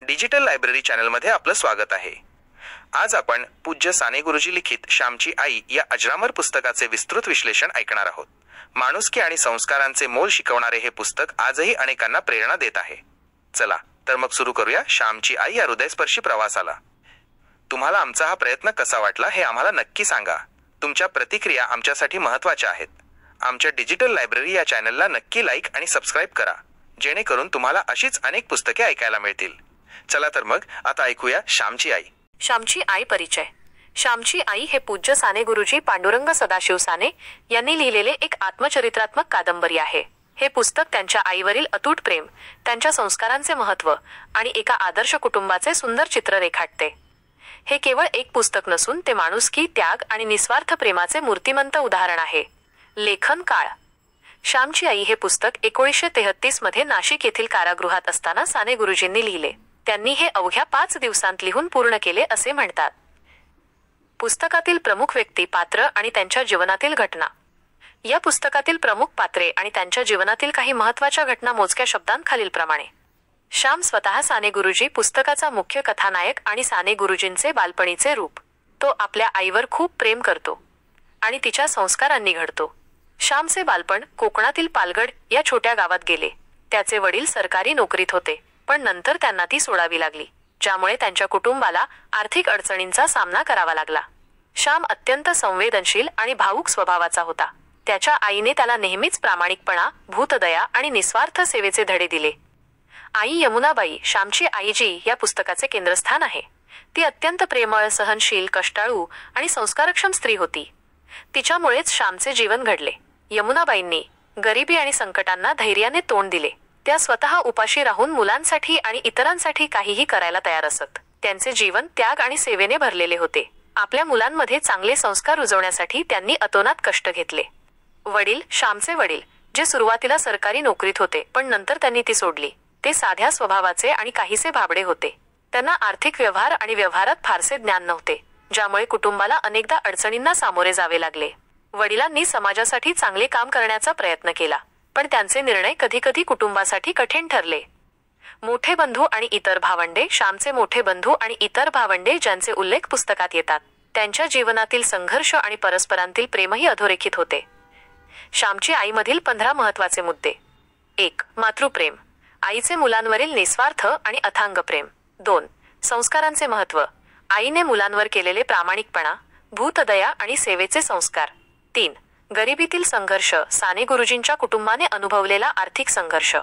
Digital library चॅनलमध्ये आपलं स्वागत आहे। आज आपण पूज्य साने गुरुजी लिखित श्यामची आई या अजरामर पुस्तकाचे विस्तृत विश्लेषण ऐकणार आहोत। माणुसकी आणि संस्कारांचे मोल शिकवणारे हे पुस्तक आजही अनेकांना प्रेरणा देत आहे। चला तर मग सुरू करूया श्यामची आई या हृदयस्पर्शी प्रवासाला। तुम्हाला आमचा हा प्रयत्न कसा वाटला हे आम्हाला नक्की सांगा। तुमच्या प्रतिक्रिया आमच्यासाठी महत्त्वाच्या आहेत। आमच्या डिजिटल लायब्ररी या चॅनलला नक्की लाईक आणि सबस्क्राईब करा, जेणेकरून तुम्हाला अशीच अनेक पुस्तके ऐकायला मिळतील। चला तर मग आता ऐकूया श्यामची आई। श्यामची आई परिचय। श्यामची आई हे पूज्य साने गुरुजी पांडुरंग सदाशिव साने यांनी लिहिलेले एक आत्मचरित्रात्मक कादंबरी आहे। हे पुस्तक त्यांच्या आईवरील अतूट प्रेम, त्यांच्या संस्कारांचे महत्त्व आणि एका आदर्श कुटुंबाचे सुंदर चित्र रेखाटते। हे केवळ एक पुस्तक नसून ते माणुसकी, त्याग आणि निस्वार्थ प्रेमाचे मूर्तिमंत उदाहरण आहे। लेखन काळ। श्यामची आई हे पुस्तक 1933 मध्ये नाशिक येथील कारागृहात असताना साने गुरुजींनी लिहिले। त्यांनी हे अवघ्या 5 दिवसांत लिहून पूर्ण केले असे म्हणतात। पुस्तकातील प्रमुख व्यक्ती, पात्र आणि त्यांच्या जीवनातील घटना। या पुस्तकातील प्रमुख पात्रे आणि त्यांच्या जीवनातील काही महत्त्वाच्या घटना मोजक्या शब्दांत खालीलप्रमाणे। श्याम स्वतः साने गुरुजी पुस्तकाचा मुख्य कथानायक आणि साने गुरुजींचे बालपणीचे रूप। तो आपल्या आईवर खूप प्रेम करतो आणि तिच्या संस्कारांनी घडतो। श्यामचे बालपण कोकणातील पालगड या छोट्या गावात गेले। त्याचे वडील सरकारी नोकरीत होते, पण नंतर त्यांना ती सोडावी लागली, ज्यामुळे त्यांच्या कुटुंबाला आर्थिक अडचणींचा सामना करावा लागला। श्याम अत्यंत संवेदनशील आणि भावुक स्वभावाचा होता। त्याच्या आईने त्याला नेहमीच प्रामाणिकपणा, भूतदया आणि निस्वार्थ सेवेचे धडे दिले। आई यमुनाबाई, श्यामची आईजी या पुस्तकाचे केंद्रस्थान आहे। ती अत्यंत प्रेमळ, सहनशील, कष्टाळू आणि संस्कारक्षम स्त्री होती। तिच्यामुळेच श्यामचे जीवन घडले। यमुनाबाईंनी गरिबी आणि संकटांना धैर्याने तोंड दिले। त्या स्वतः उपाशी राहून मुलांसाठी आणि इतरांसाठी काहीही करायला तयार असत। त्यांचे जीवन त्याग आणि सेवेने भरलेले होते। आपल्या मुलांमध्ये चांगले संस्कार रुजवण्यासाठी त्यांनी अतोनात कष्ट घेतले। वडील, श्यामचे वडील, जे सुरुवातीला सरकारी नोकरीत होते पण नंतर त्यांनी ती सोडली, ते साध्या स्वभावाचे आणि काहीसे भाबडे होते। त्यांना आर्थिक व्यवहार आणि व्यवहारात फारसे ज्ञान नव्हते, ज्यामुळे कुटुंबाला अनेकदा अडचणींना सामोरे जावे लागले। वडिलांनी समाजासाठी चांगले काम करण्याचा प्रयत्न केला, पण त्यांचे निर्णय कधीकधी कुटुंबासाठी कठीण ठरले। मोठे बंधू आणि इतर भावंडे। श्यामचे मोठे बंधू आणि इतर भावंडे ज्यांचे उल्लेख पुस्तकात येतात, त्यांच्या जीवनातील संघर्ष आणि परस्परांतील प्रेमही अधोरेखित होते। श्यामची आईमधील 15 महत्त्वाचे मुद्दे। 1. मातृप्रेम, आईचे मुलांवरील निस्वार्थ आणि अथांग प्रेम। 2. संस्कारांचे महत्त्व, आईने मुलांवर केलेले प्रामाणिकपणा, भूतदया आणि सेवेचे संस्कार। 3. गरिबीतील संघर्ष, साने गुरुजींच्या कुटुंबाने अनुभवलेला आर्थिक संघर्ष।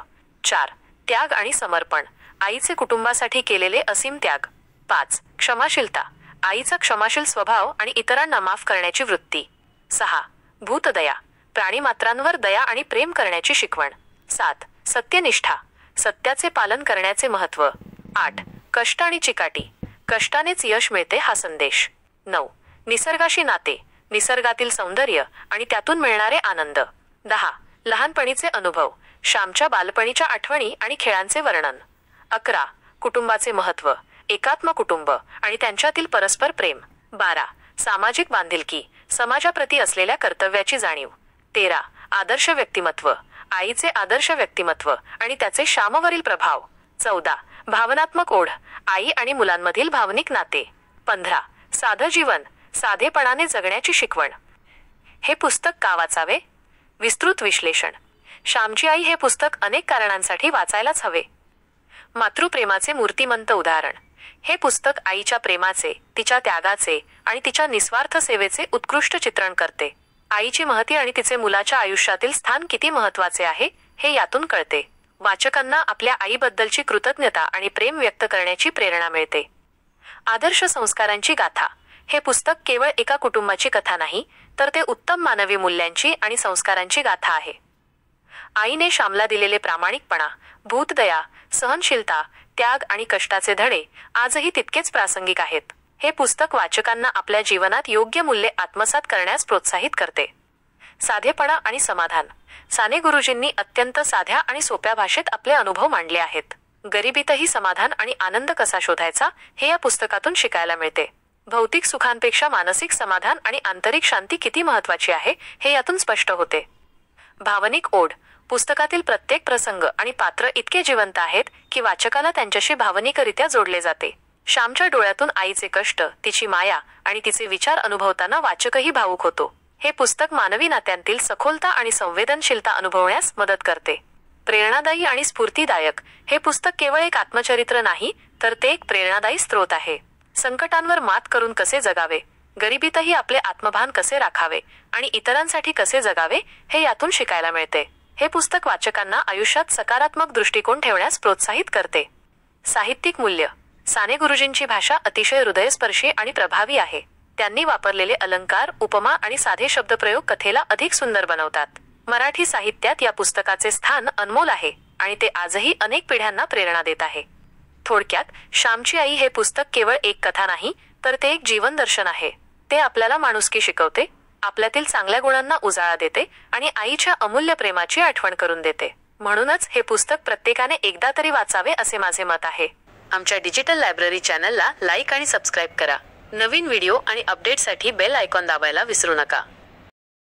4. त्याग आणि समर्पण, आईचे कुटुंबासाठी केलेले असीम त्याग। 5. क्षमाशीलता, आईचा क्षमाशील स्वभाव आणि इतरांना माफ करण्याची वृत्ती। 6. भूतदया, प्राणीमात्रांवर दया आणि प्रेम करण्याची शिकवण। 7. सत्यनिष्ठा, सत्याचे पालन करण्याचे महत्त्व। 8. कष्ट आणि चिकाटी, कष्टानेच यश मिळते हा संदेश। 9. निसर्गाशी नाते, निसर्गातील सौंदर्य आणि त्यातून मिळणारे आनंद। 10. लहानपणीचे अनुभव, श्यामच्या बालपणीच्या आठवणी आणि खेळांचे वर्णन। 11. कुटुंबाचे महत्त्व, एकात्म कुटुंब आणि त्यांच्यातील परस्पर प्रेम। 12. सामाजिक बांधिलकी, समाजाप्रती असलेल्या कर्तव्याची जाणीव। 13. आदर्श व्यक्तिमत्व, आईचे आदर्श व्यक्तिमत्व आणि त्याचे श्यामवरील प्रभाव। 14. भावनात्मक ओढ, आई आणि मुलांमधील भावनिक नाते। 15. साधं जीवन, साधेपणाने जगण्याची शिकवण। हे पुस्तक का वाचावे? विस्तृत विश्लेषण। श्यामची आई हे पुस्तक अनेक कारणांसाठी वाचायलाच हवे। मातृप्रेमाचे मूर्तिमंत उदाहरण, हे पुस्तक आईच्या प्रेमाचे, तिच्या त्यागाचे आणि तिच्या निस्वार्थ सेवेचे उत्कृष्ट चित्रण करते। आईची महती आणि तिचे मुलाच्या आयुष्यातील स्थान किती महत्त्वाचे आहे हे यातून कळते। वाचकांना आपल्या आईबद्दलची कृतज्ञता आणि प्रेम व्यक्त करण्याची प्रेरणा मिळते। आदर्श संस्कारांची गाथा, हे पुस्तक केवळ एका कुटुंबाची कथा नाही, तर ते उत्तम मानवी मूल्यांची आणि संस्कारांची गाथा आहे। आईने श्यामला दिलेले प्रामाणिकपणा, भूतदया, सहनशीलता, त्याग आणि कष्टाचे धडे आजही तितकेच प्रासंगिक आहेत। हे पुस्तक वाचकांना आपल्या जीवनात योग्य मूल्ये आत्मसात करण्यास प्रोत्साहित करते। साधेपणा आणि समाधान, साने गुरुजींनी अत्यंत साध्या आणि सोप्या भाषेत आपले अनुभव मांडले आहेत। गरिबीतही समाधान आणि आनंद कसा शोधायचा हे या पुस्तकातून शिकायला मिळते। भौतिक सुखांपेक्षा मानसिक समाधान आणि आंतरिक शांती किती महत्त्वाची आहे हे यातून स्पष्ट होते। भावनिक ओढ, पुस्तकातील प्रत्येक प्रसंग आणि पात्र इतके जिवंत आहेत की वाचकाला त्यांच्याशी भावनिकरित्या जोडले जाते. श्यामच्या डोळ्यातून आईचे कष्ट, तिची माया आणि तिचे विचार अनुभवताना वाचकही भावुक होतो. हे पुस्तक मानवी नात्यांतील सखोलता आणि संवेदनशीलता अनुभवण्यास मदत करते. प्रेरणादायी आणि स्फूर्तिदायक हे पुस्तक केवळ एक आत्मचरित्र नाही, तर ते एक प्रेरणादायी स्रोत आहे. संकटांवर मात करून कसे जगावे, गरिबीतही आपले आत्मभान कसे राखावे आणि इतरांसाठी कसे जगावे हे यातून शिकायला मिळते. हे पुस्तक वाचकांना आयुष्यात सकारात्मक दृष्टिकोन ठेवण्यास प्रोत्साहित करते. साहित्यिक मूल्य. साने गुरुजींची भाषा अतिशय हृदयस्पर्शी आणि प्रभावी आहे. त्यांनी वापरलेले अलंकार, उपमा आणि साधे शब्दप्रयोग कथेला अधिक सुंदर बनवतात. मराठी साहित्यात या पुस्तकाचे स्थान अनमोल आहे आणि ते आजही अनेक पिढ्यांना प्रेरणा देत आहे. थोडक्यात, श्यामची आई हे पुस्तक केवळ एक कथा नाही, तर ते एक जीवन दर्शन आहे. ते आपल्याला माणुसकी शिकवते, आपल्यातील चांगल्या गुणांना उजाळा देते आणि आईच्या अमूल्य प्रेमाची आठवण करून देते. म्हणूनच हे पुस्तक प्रत्येकाने एकदा तरी वाचावे असे माझे मत आहे. आमच्या डिजिटल लायब्ररी चॅनलला लाईक आणि सबस्क्राईब करा. नवीन व्हिडिओ आणि अपडेटसाठी बेल आयकॉन दाबायला विसरू नका.